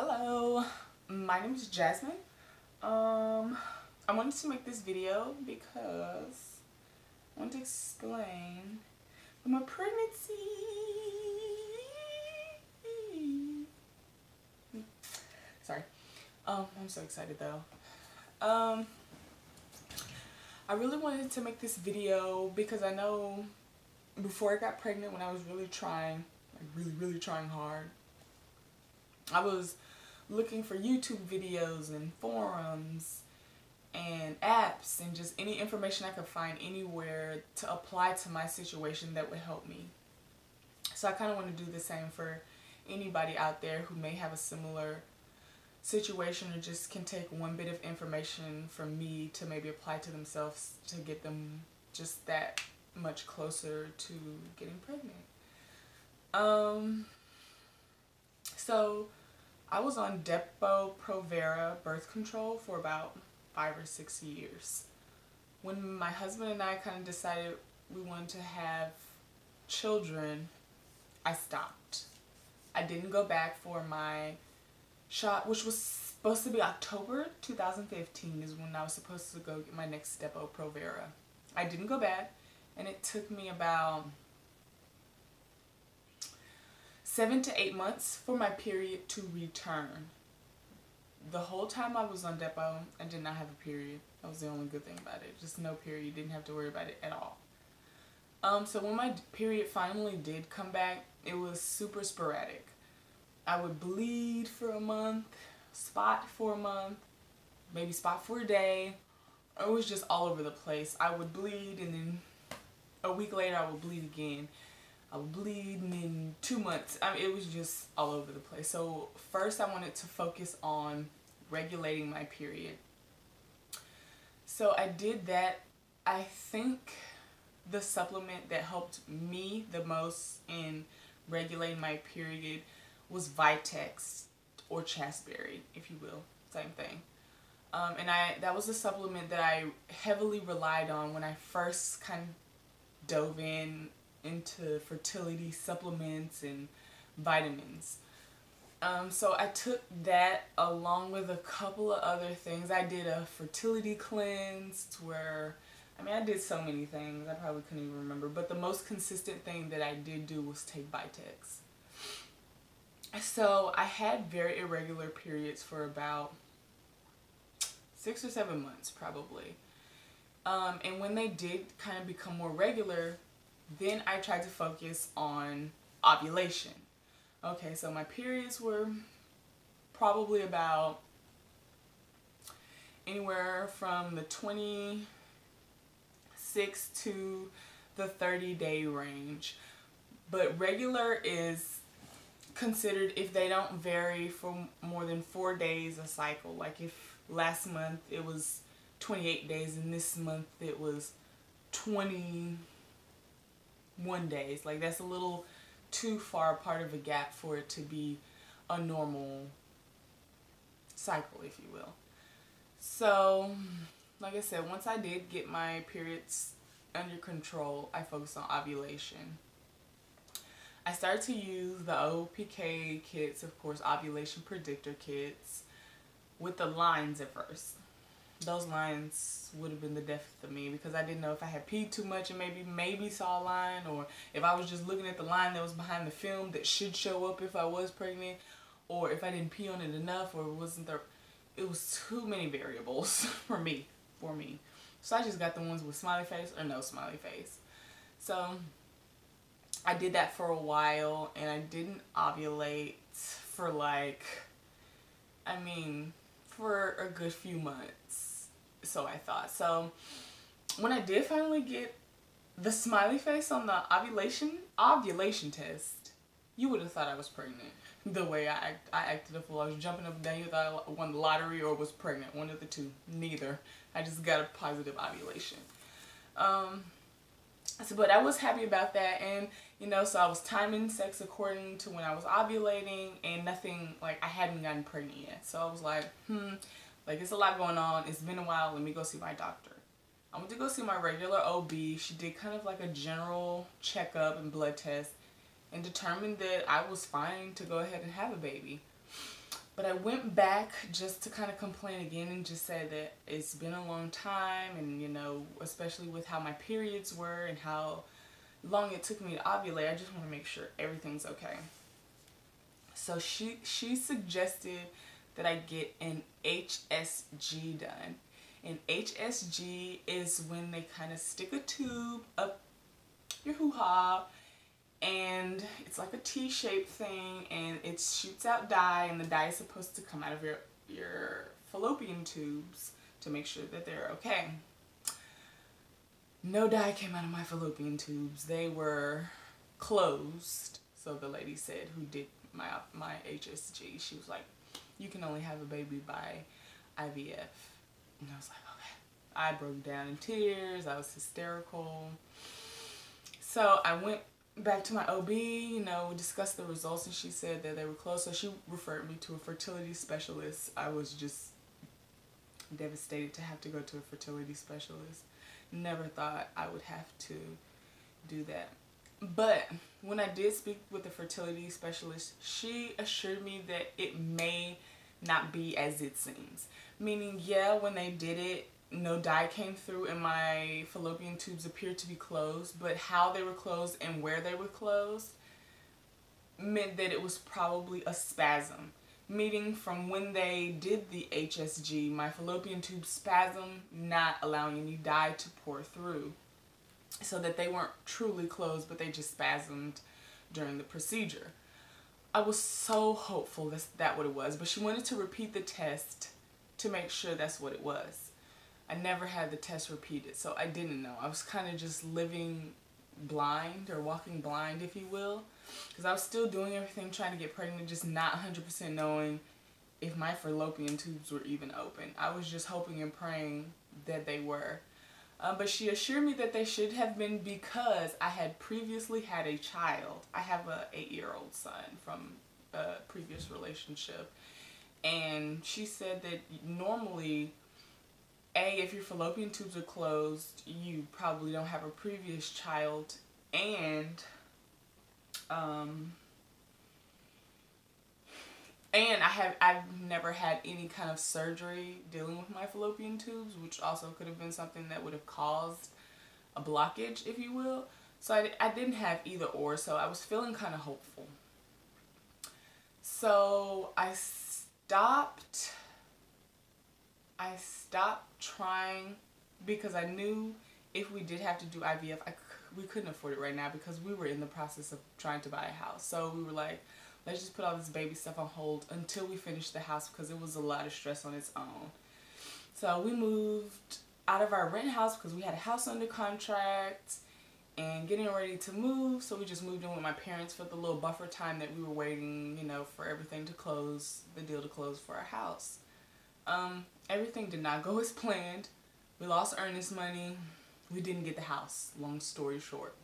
Hello, my name is Jasmine. I wanted to make this video because I want to explain my pregnancy. Sorry. I'm so excited though. I really wanted to make this video because I know before I got pregnant, when I was really trying, like really trying hard, I was looking for YouTube videos and forums and apps and just any information I could find anywhere to apply to my situation that would help me. So I kind of want to do the same for anybody out there who may have a similar situation or just can take one bit of information from me to maybe apply to themselves to get them just that much closer to getting pregnant. So I was on Depo birth control for about 5 or 6 years. When my husband and I kind of decided we wanted to have children, I stopped. I didn't go back for my shot, which was supposed to be October 2015 is when I was supposed to go get my next Depo. I didn't go back, and it took me about 7 to 8 months for my period to return. The whole time I was on Depo, I did not have a period. That was the only good thing about it. Just no period. Didn't have to worry about it at all. So when my period finally did come back, it was super sporadic. I would bleed for a month, spot for a month, maybe spot for a day. It was just all over the place. I would bleed, and then a week later I would bleed again. I would bleed, and in 2 months, I mean, it was just all over the place. So first I wanted to focus on regulating my period. So I did that. I think the supplement that helped me the most in regulating my period was Vitex or Chasteberry, if you will, same thing. And that was a supplement that I heavily relied on when I first kind of dove into fertility supplements and vitamins. So I took that along with a couple of other things. I did a fertility cleanse where, I mean, I did so many things I probably couldn't even remember, but the most consistent thing that I did do was take Vitex. So I had very irregular periods for about 6 or 7 months probably. And when they did kind of become more regular, then I tried to focus on ovulation. Okay, so my periods were probably about anywhere from the 26 to the 30-day range. But regular is considered if they don't vary for more than 4 days a cycle. Like if last month it was 28 days and this month it was 21 days. Like that's a little too far apart of a gap for it to be a normal cycle, if you will. So like I said, once I did get my periods under control, I focused on ovulation. I started to use the OPK kits, of course, ovulation predictor kits, with the lines at first. Those lines would have been the death of me because I didn't know if I had peed too much and maybe saw a line, or if I was just looking at the line that was behind the film that should show up if I was pregnant, or if I didn't pee on it enough, or wasn't there. It was too many variables for me. So I just got the ones with smiley face or no smiley face. So I did that for a while, and I didn't ovulate for for a good few months, so I thought. So when I did finally get the smiley face on the ovulation test, you would have thought I was pregnant. The way I acted a fool. I was jumping up and down. You thought I won the lottery or was pregnant. One of the two. Neither. I just got a positive ovulation. But I was happy about that, and so I was timing sex according to when I was ovulating, and nothing, like, I hadn't gotten pregnant yet. So I was like, like, it's a lot going on. It's been a while. Let me go see my doctor. I went to go see my regular OB. She did kind of like a general checkup and blood test and determined that I was fine to go ahead and have a baby. But I went back just to kind of complain again and just say that it's been a long time, and you know, especially with how my periods were and how long it took me to ovulate, I just want to make sure everything's okay. So she suggested that I get an HSG done. And HSG is when they kind of stick a tube up your hoo-ha, and it's like a T-shaped thing, and it shoots out dye, and the dye is supposed to come out of your fallopian tubes to make sure that they're okay. No dye came out of my fallopian tubes. They were closed. So the lady said, who did my HSG, she was like, you can only have a baby by IVF. And I was like, okay. I broke down in tears. I was hysterical. So I went back to my OB, you know, we discussed the results, and she said that they were closed. So she referred me to a fertility specialist. I was just devastated to have to go to a fertility specialist. Never thought I would have to do that. But when I did speak with the fertility specialist, she assured me that it may not be as it seems. Meaning, yeah, when they did it, no dye came through and my fallopian tubes appeared to be closed, but how they were closed and where they were closed meant that it was probably a spasm. Meaning from when they did the HSG, my fallopian tube spasm, not allowing any dye to pour through. So that they weren't truly closed, but they just spasmed during the procedure. I was so hopeful that's what it was, but she wanted to repeat the test to make sure that's what it was. I never had the test repeated, so I didn't know. I was kind of just living blind, or walking blind, if you will, because I was still doing everything, trying to get pregnant, just not 100% knowing if my fallopian tubes were even open. I was just hoping and praying that they were. But she assured me that they should have been, because I had previously had a child. I have a 8-year-old son from a previous relationship. And she said that normally, if your fallopian tubes are closed, you probably don't have a previous child. And I've never had any kind of surgery dealing with my fallopian tubes, which also could have been something that would have caused a blockage, if you will. So I didn't have either or, so I was feeling kind of hopeful. So I stopped trying, because I knew if we did have to do IVF, we couldn't afford it right now, because we were in the process of trying to buy a house. So we were like, let's just put all this baby stuff on hold until we finish the house, because it was a lot of stress on its own. So we moved out of our rent house because we had a house under contract and getting ready to move. So we just moved in with my parents for the little buffer time that we were waiting, you know, for everything to close, the deal to close for our house. Everything did not go as planned. We lost earnest money. We didn't get the house, long story short.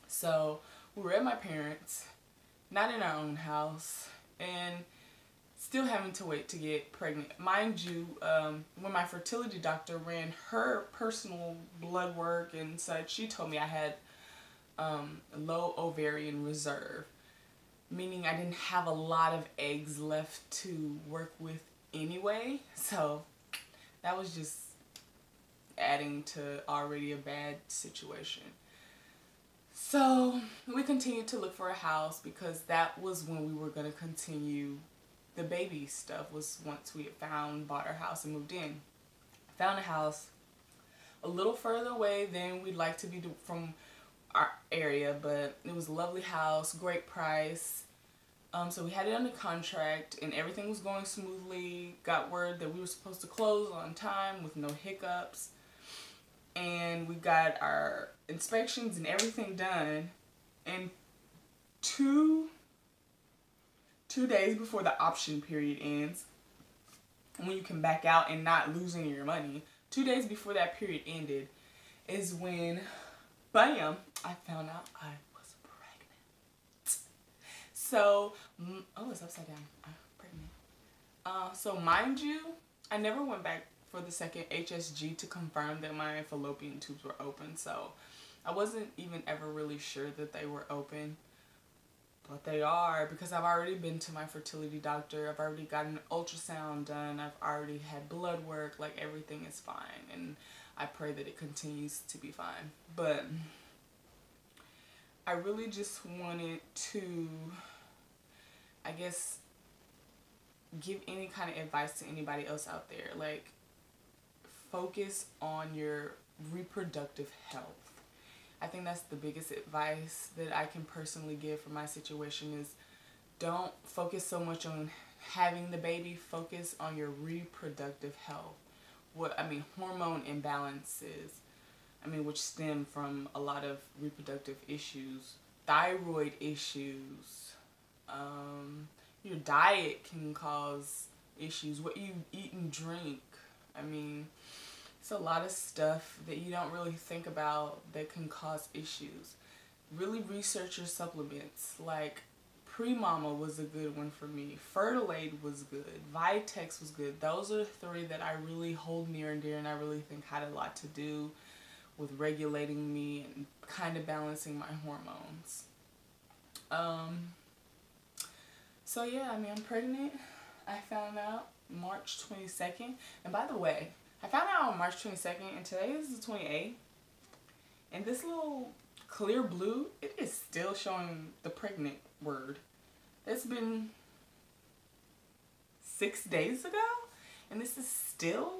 So we were at my parents', not in our own house, and still having to wait to get pregnant. Mind you, when my fertility doctor ran her personal blood work and such, she told me I had low ovarian reserve, meaning I didn't have a lot of eggs left to work with anyway. So that was just adding to already a bad situation. So we continued to look for a house, because that was when we were going to continue the baby stuff, was once we had bought our house and moved in. Found a house a little further away than we'd like to be from our area, but it was a lovely house, great price. So we had it under contract and everything was going smoothly. Got word that we were supposed to close on time with no hiccups. And we got our inspections and everything done. And two days before the option period ends, when you can back out and not lose any of your money, 2 days before that period ended is when, bam, I found out I was pregnant. So, oh, it's upside down. I'm pregnant. So mind you, I never went back for the second HSG to confirm that my fallopian tubes were open. So I wasn't even ever really sure that they were open. But they are, because I've already been to my fertility doctor. I've already gotten an ultrasound done. I've already had blood work. Like, everything is fine. And I pray that it continues to be fine. But I really just wanted to, I guess, give any kind of advice to anybody else out there. Like, focus on your reproductive health. I think that's the biggest advice that I can personally give for my situation is don't focus so much on having the baby. Focus on your reproductive health. Hormone imbalances, which stem from a lot of reproductive issues, thyroid issues. Your diet can cause issues. What you eat and drink. It's a lot of stuff that you don't really think about that can cause issues. Really research your supplements. Like, Pre-Mama was a good one for me. Fertilade was good. Vitex was good. Those are the three that I really hold near and dear, and I really think had a lot to do with regulating me and kind of balancing my hormones. So yeah, I'm pregnant. I found out March 22nd. And by the way, I found out on March 22nd, and today is the 28th. And this little clear blue, it is still showing the pregnant word. It's been 6 days ago, and this is still